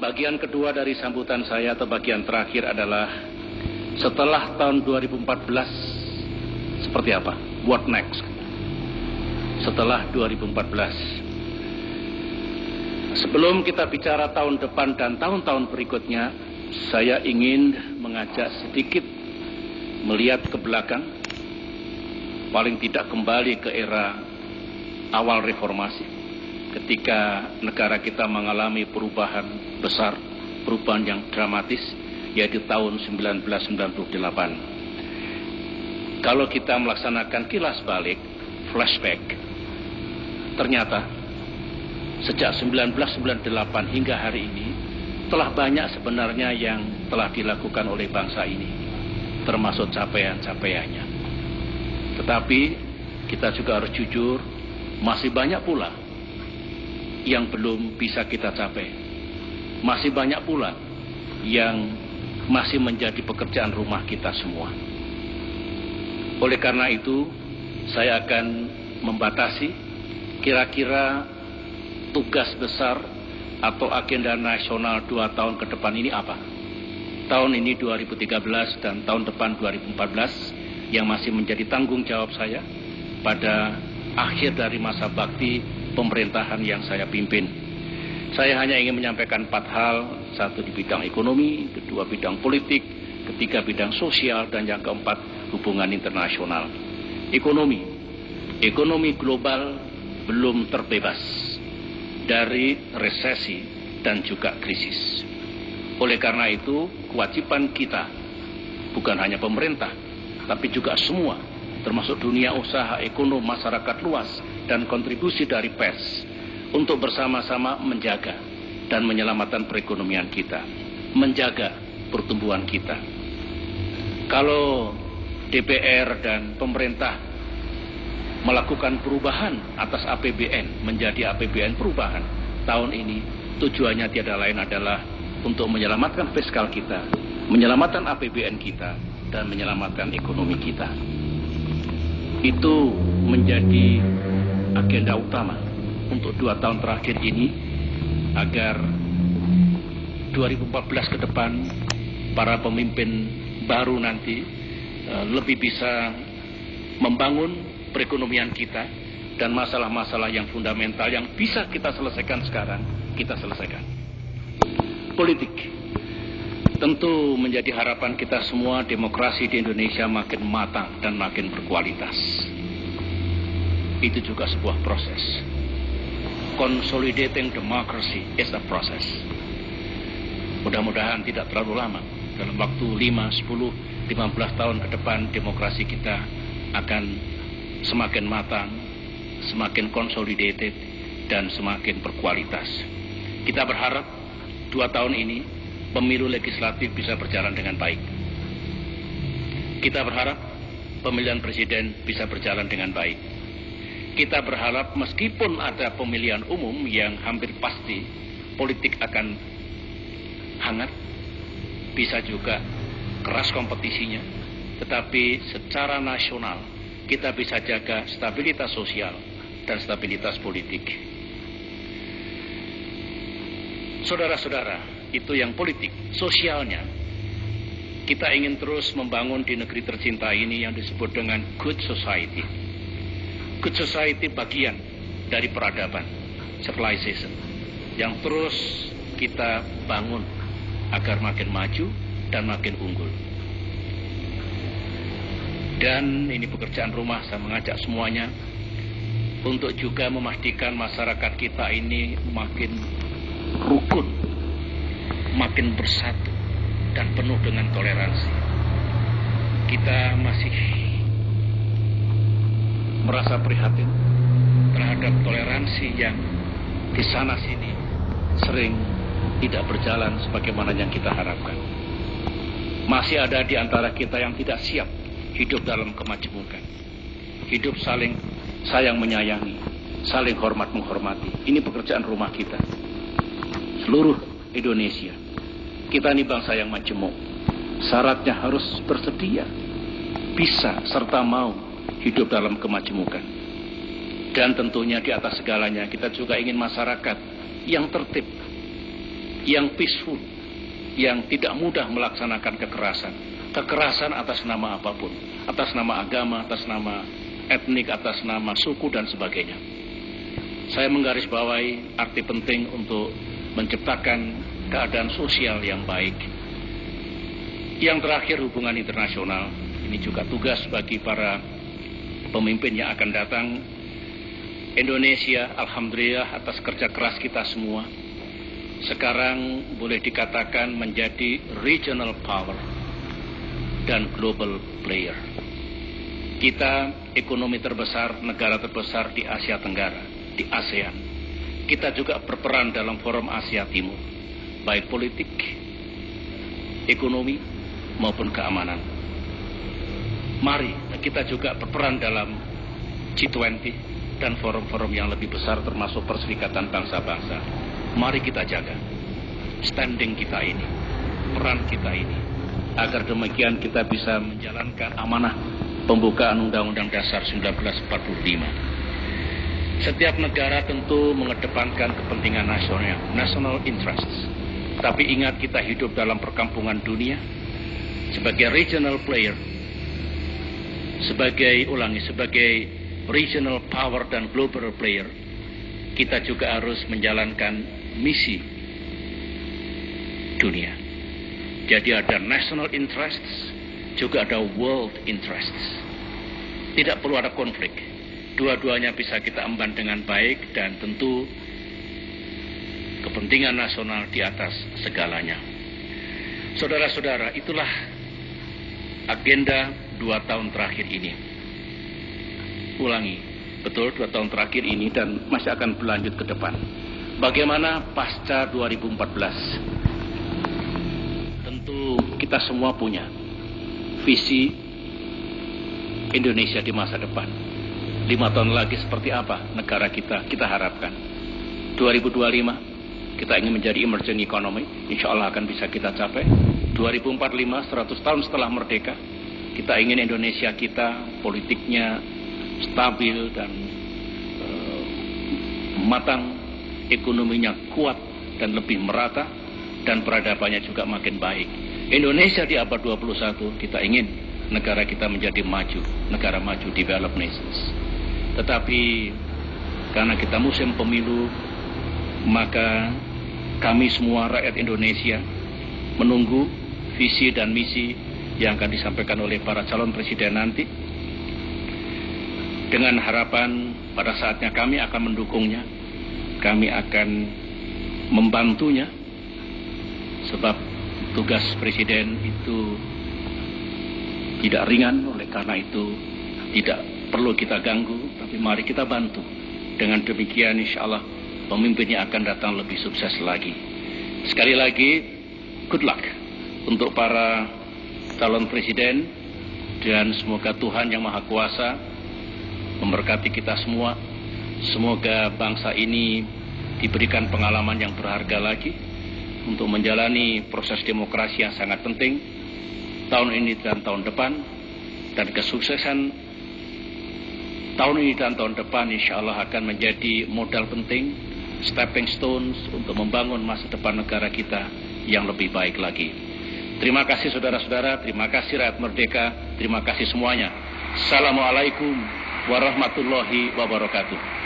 Bagian kedua dari sambutan saya atau bagian terakhir adalah setelah tahun 2014 seperti apa? What next? Setelah 2014. Sebelum kita bicara tahun depan dan tahun-tahun berikutnya, saya ingin mengajak sedikit melihat ke belakang, paling tidak kembali ke era awal reformasi, ketika negara kita mengalami perubahan besar, perubahan yang dramatis, yaitu tahun 1998. Kalau kita melaksanakan kilas balik, flashback, ternyata sejak 1998 hingga hari ini telah banyak sebenarnya yang telah dilakukan oleh bangsa ini, termasuk capaian-capaiannya. Tetapi kita juga harus jujur, masih banyak pula yang belum bisa kita capai. Masih banyak pula yang masih menjadi pekerjaan rumah kita semua. Oleh karena itu, saya akan membatasi kira-kira tugas besar atau agenda nasional 2 tahun ke depan ini apa. Tahun ini 2013 dan tahun depan 2014 yang masih menjadi tanggung jawab saya pada akhir dari masa bakti pemerintahan yang saya pimpin. Saya hanya ingin menyampaikan 4 hal, 1 di bidang ekonomi, kedua bidang politik, ketiga bidang sosial, dan yang keempat hubungan internasional. Ekonomi global belum terbebas dari resesi dan juga krisis. Oleh karena itu, kewajiban kita, bukan hanya pemerintah, tapi juga semua, termasuk dunia usaha, ekonomi, masyarakat luas, dan kontribusi dari pers, untuk bersama-sama menjaga dan menyelamatkan perekonomian kita, menjaga pertumbuhan kita. Kalau DPR dan pemerintah melakukan perubahan atas APBN menjadi APBN perubahan tahun ini, tujuannya tiada lain adalah untuk menyelamatkan fiskal kita, menyelamatkan APBN kita, dan menyelamatkan ekonomi kita. Itu menjadi agenda utama untuk 2 tahun terakhir ini, agar 2014 ke depan para pemimpin baru nanti lebih bisa membangun perekonomian kita, dan masalah-masalah yang fundamental yang bisa kita selesaikan sekarang, kita selesaikan. Politik. Tentu menjadi harapan kita semua demokrasi di Indonesia makin matang dan makin berkualitas. Itu juga sebuah proses. Consolidating democracy is a process. Mudah-mudahan tidak terlalu lama. Dalam waktu 5, 10, 15 tahun ke depan, demokrasi kita akan semakin matang, semakin consolidated, dan semakin berkualitas. Kita berharap 2 tahun ini pemilu legislatif bisa berjalan dengan baik. Kita berharap pemilihan presiden bisa berjalan dengan baik. Kita berharap meskipun ada pemilihan umum yang hampir pasti politik akan hangat, bisa juga keras kompetisinya, tetapi secara nasional kita bisa jaga stabilitas sosial dan stabilitas politik. Saudara-saudara, itu yang politik. Sosialnya, kita ingin terus membangun di negeri tercinta ini yang disebut dengan good society. Good society bagian dari peradaban, civilization, yang terus kita bangun agar makin maju dan makin unggul. Dan ini pekerjaan rumah, saya mengajak semuanya untuk juga memastikan masyarakat kita ini makin rukun, makin bersatu, dan penuh dengan toleransi. Kita masih merasa prihatin terhadap toleransi yang di sana sini sering tidak berjalan sebagaimana yang kita harapkan. Masih ada di antara kita yang tidak siap hidup dalam kemajemukan, hidup saling sayang menyayangi, saling hormat menghormati. Ini pekerjaan rumah kita. Seluruh Indonesia, kita ini bangsa yang majemuk. Syaratnya harus bersedia, bisa serta mau hidup dalam kemajemukan. Dan tentunya di atas segalanya kita juga ingin masyarakat yang tertib, yang peaceful, yang tidak mudah melaksanakan kekerasan. Kekerasan atas nama apapun, atas nama agama, atas nama etnik, atas nama suku dan sebagainya. Saya menggarisbawahi arti penting untuk menciptakan keadaan sosial yang baik. Yang terakhir, hubungan internasional. Ini juga tugas bagi para pemimpin yang akan datang. Indonesia, alhamdulillah atas kerja keras kita semua, sekarang boleh dikatakan menjadi regional power dan global player. Kita ekonomi terbesar, negara terbesar di Asia Tenggara, di ASEAN. Kita juga berperan dalam forum Asia Timur, baik politik, ekonomi, maupun keamanan. Mari kita juga berperan dalam G20 dan forum-forum yang lebih besar termasuk Perserikatan Bangsa-Bangsa. Mari kita jaga standing kita ini, peran kita ini, agar demikian kita bisa menjalankan amanah pembukaan Undang-Undang Dasar 1945. Setiap negara tentu mengedepankan kepentingan national interests. Tapi ingat, kita hidup dalam perkampungan dunia sebagai regional player, sebagai regional power dan global player. Kita juga harus menjalankan misi dunia. Jadi ada national interests, juga ada world interests. Tidak perlu ada konflik. Dua-duanya bisa kita emban dengan baik, dan tentu kepentingan nasional di atas segalanya. Saudara-saudara, itulah agenda 2 tahun terakhir ini. Ulangi, betul 2 tahun terakhir ini dan masih akan berlanjut ke depan. Bagaimana pasca 2014? Tentu kita semua punya visi Indonesia di masa depan. 5 tahun lagi seperti apa negara kita harapkan. 2025 kita ingin menjadi emerging economy, insya Allah akan bisa kita capai. 2045, 100 tahun setelah merdeka, kita ingin Indonesia kita politiknya stabil dan matang, ekonominya kuat dan lebih merata, dan peradabannya juga makin baik. Indonesia di abad 21, kita ingin negara kita menjadi maju, negara maju, developed nations. Tetapi karena kita musim pemilu, maka kami semua rakyat Indonesia menunggu visi dan misi yang akan disampaikan oleh para calon presiden nanti, dengan harapan pada saatnya kami akan mendukungnya, kami akan membantunya, sebab tugas presiden itu tidak ringan. Oleh karena itu tidak perlu kita ganggu, tapi mari kita bantu. Dengan demikian insya Allah pemimpinnya akan datang lebih sukses lagi. Sekali lagi, good luck untuk para calon presiden, dan semoga Tuhan Yang Maha Kuasa memberkati kita semua. Semoga bangsa ini diberikan pengalaman yang berharga lagi untuk menjalani proses demokrasi yang sangat penting tahun ini dan tahun depan, dan kesuksesan tahun ini dan tahun depan insya Allah akan menjadi modal penting, stepping stones untuk membangun masa depan negara kita yang lebih baik lagi. Terima kasih saudara-saudara, terima kasih rakyat merdeka, terima kasih semuanya. Assalamualaikum warahmatullahi wabarakatuh.